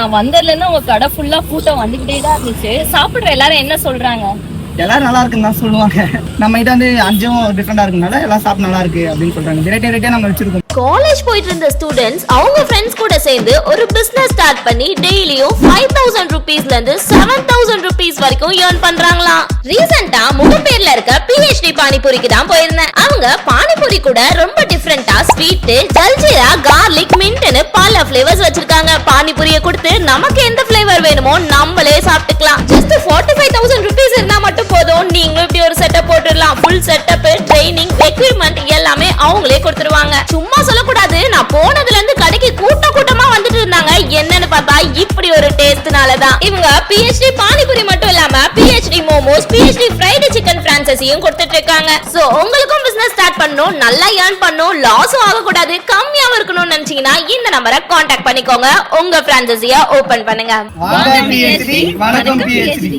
நான் வந்ததுல இருந்து உங்க கடை ஃபுல்லா கூட்டம் வந்துகிட்டே தான் இருந்துச்சு. சாப்பிடுற எல்லாரும் என்ன சொல்றாங்க? எல்லாரும் நல்லா இருக்குன்னு தான் சொல்லுவாங்க. நம்ம இதை வந்து அஞ்சும் டிஃப்ரெண்டா இருக்குனால எல்லாம் சாப்பிட்டு நல்லா இருக்கு அப்படின்னு சொல்றாங்க. வெரைட்டியா நம்ம வச்சிருக்கோம். காலேஜ் போயிட்டு இருந்த ஸ்டூடெண்ட்ஸ் அவங்க ஃப்ரெண்ட்ஸ் கூட சேர்ந்து ஒரு பிசினஸ் ஸ்டார்ட் பண்ணி டெய்லியும் 5000 ரூபீஸ்ல இருந்து 7000 ரூபீஸ் வரைக்கும் earn பண்றாங்களாம். ரீசெண்டா முகப்பேர்ல இருக்க PhD பானிபூரிக்கு தான் போயிருந்தேன். அவங்க பானிபூரி கூட ரொம்ப டிஃபரெண்டா ஸ்வீட், ஜல்ஜீரா, கார்லிக், மின்ட்னு பல ஃபிளேவர்ஸ் வச்சிருக்காங்க. பானிபூரியை கொடுத்து நமக்கு எந்த ஃபிளேவர் வேணுமோ நம்மளே சாப்பிட்டுக்கலாம். ஜஸ்ட் 45000 ரூபீஸ் இருந்தா மட்டும் போதும். நீங்களும் இப்படி ஒரு செட்டப் போட்டுடலாம். ஃபுல் செட்டப், ட்ரைனிங், எக்யூப்மெண்ட் எல்லாமே அவங்களே கொடுத்துருவாங்க. சும்மா சொல்லக்கூடாது, நான் போனதுல இருந்து கடைக்கு கூட்டமா வந்துட்டு இருந்தாங்க. என்னன்னு பார்த்தா இப்படி ஒரு டேஸ்ட்னாலதான். இவங்க PhD பானிபூரி மட்டும் இல்லாம PhD momos, PhD fried chicken பிரான்சைஸையும் கொடுத்துட்டு இருக்காங்க. சோ உங்களுக்கும் பிசினஸ் ஸ்டார்ட் பண்ணணும், நல்லா earn பண்ணணும், லாஸும் ஆகக்கூடாது, கம்மியாவும் இருக்கணும்னு நினைச்சீங்கன்னா இந்த நம்பரை கான்டாக்ட் பண்ணிக்கோங்க. உங்க பிரான்சைஸியா ஓபன் பண்ணுங்க. வணக்கம் PhD.